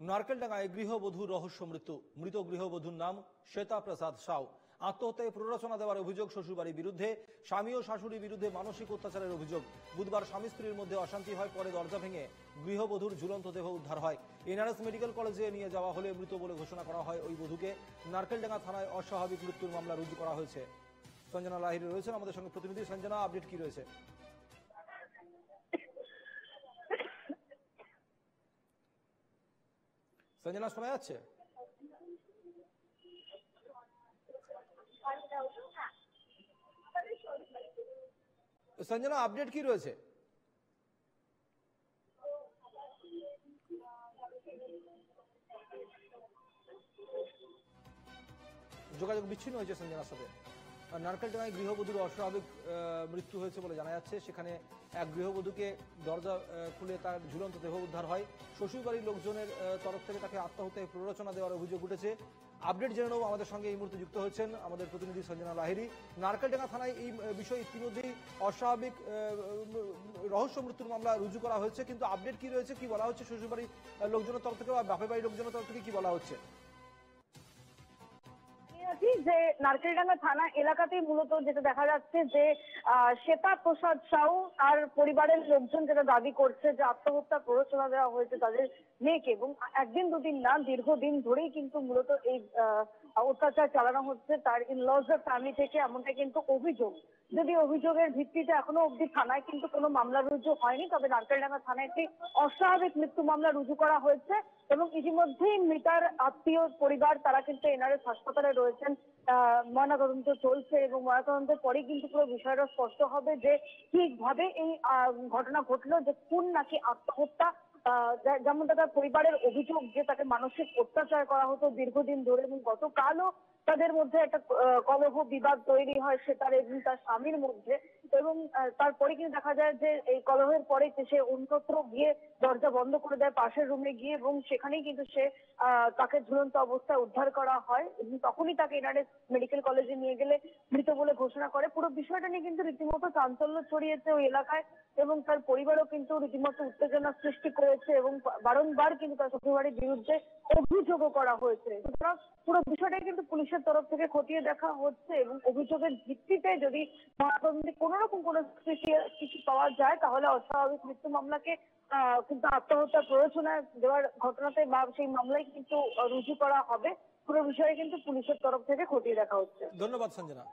নারকেলডাঙ্গায় গৃহবধূর রহস্য মৃত্যু। মৃত গৃহবধূর নাম শ্বেতা প্রসাদ সাউ। আত্মহত্যায় প্ররোচনা দেওয়ার অভিযোগ শ্বশুরবাড়ির বিরুদ্ধে। স্বামী ও শাশুড়ির বিরুদ্ধে মানসিক অত্যাচারের অভিযোগ। বুধবার স্বামী স্ত্রীর মধ্যে অশান্তি হয়, পরে দরজা ভেঙে গৃহবধূর ঝুলন্ত দেহ উদ্ধার হয়। এনআরএস মেডিকেল কলেজে নিয়ে যাওয়া হলে মৃত বলে ঘোষণা করা হয় ওই বধূকে। নারকেলডাঙ্গা থানায় অস্বাভাবিক মৃত্যুর মামলা রুজু করা হয়েছে। সঞ্জনা লাহিড়ী রয়েছেন আমাদের সঙ্গে প্রতিনিধি। সঞ্জনা, আপডেট কি রয়েছে? সঞ্জনা, শোনা যাচ্ছে? সঞ্জনা, আপডেট কি রয়েছে? যোগাযোগ বিচ্ছিন্ন হয়েছে সঞ্জনার সাথে। নারকেলডাঙ্গায় গৃহবধূর অস্বাভাবিক মৃত্যু হয়েছে বলে জানা যাচ্ছে। সেখানে এক গৃহবধূকে দরজা খুলে তার ঝুলন্ত দেহ উদ্ধার হয়। শ্বশুরবাড়ির লোকজনের তরফ থেকে তাকে আত্মহত্যায় প্ররোচনা দেওয়ার অভিযোগ উঠেছে। আপডেট জেনে নেব, আমাদের সঙ্গে এই মুহূর্তে যুক্ত হচ্ছেন আমাদের প্রতিনিধি সঞ্জনা লাহিড়ী। নারকেলডাঙ্গা থানায় এই বিষয়ে ইতিমধ্যেই অস্বাভাবিক রহস্য মৃত্যুর মামলা রুজু করা হয়েছে, কিন্তু আপডেট কি রয়েছে, কি বলা হচ্ছে শ্বশুরবাড়ির লোকজনের তরফ থেকে বা বাপের বাড়ির লোকজনের তরফ থেকে কি বলা হচ্ছে? যে নারকেলডাঙ্গা থানা এলাকাতেই মূলত যেটা দেখা যাচ্ছে যে শ্বেতা প্রসাদ সাউ আর পরিবারের লোকজন যেটা দাবি করছে যে আত্মহত্যা প্ররোচনা দেওয়া হয়েছে তাদের মেয়েকে, এবং একদিন দুদিন না দীর্ঘদিন ধরেই কিন্তু মূলত এই অত্যাচার চালানো হচ্ছে তার ইনলজ ফ্যামিলি থেকে, এমনটা কিন্তু অভিযোগ। যদি অভিযোগের ভিত্তিতে এখনো অব্দি থানায় কিন্তু কোনো মামলা রুজু হয়নি, তবে নারকেলডাঙ্গা থানায় একটি অস্বাভাবিক মৃত্যু মামলা রুজু করা হয়েছে এবং ইতিমধ্যেই মৃতার আত্মীয় পরিবার তারা কিন্তু এনআরএস হাসপাতালে রয়েছেন। ময়নাতদন্ত চলছে এবং ময়নাতদন্তের পরেই কিন্তু পুরো বিষয়টা স্পষ্ট হবে যে ঠিকভাবে এই ঘটনা ঘটলো, যে খুন নাকি আত্মহত্যা। যেমনটা তার পরিবারের অভিযোগ যে তাকে মানসিক অত্যাচার করা হতো দীর্ঘদিন ধরে, এবং গতকালও তাদের মধ্যে একটা কলহ বিবাদ তৈরি হয় সেটার এবং তার স্বামীর মধ্যে, এবং তারপরে কিন্তু দেখা যায় যে এই কলহের পরে সে অন্যত্র গিয়ে দরজা বন্ধ করে দেয় পাশের রুমে গিয়ে, এবং সেখানেই কিন্তু সে তাকে ঝুলন্ত অবস্থায় উদ্ধার করা হয় এবং তখনই তাকে এনআরএস মেডিকেল কলেজে নিয়ে গেলে মৃত বলে ঘোষণা করে। পুরো বিষয়টা নিয়ে কিন্তু রীতিমতো চাঞ্চল্য ছড়িয়েছে ওই এলাকায় এবং তার পরিবারও কিন্তু রীতিমতো উত্তেজনা সৃষ্টি করেছে এবং বারংবার কিন্তু তার শ্বশুরবাড়ির বিরুদ্ধে অভিযোগও করা হয়েছে। সুতরাং পুরো বিষয়টাই কিন্তু পুলিশের তরফ থেকে খতিয়ে দেখা হচ্ছে এবং অভিযোগের ভিত্তিতে যদি ময়নাতদন্তে কোনো রকম কোনো কিছু পাওয়া যায় তাহলে অস্বাভাবিক মৃত্যু মামলাকে কিন্তু আত্মহত্যা প্ররোচনা দেওয়ার ঘটনাতে বা সেই মামলায় কিন্তু রুজু করা হবে। পুরো বিষয়ে কিন্তু পুলিশের তরফ থেকে খতিয়ে দেখা হচ্ছে। ধন্যবাদ সঞ্জনা।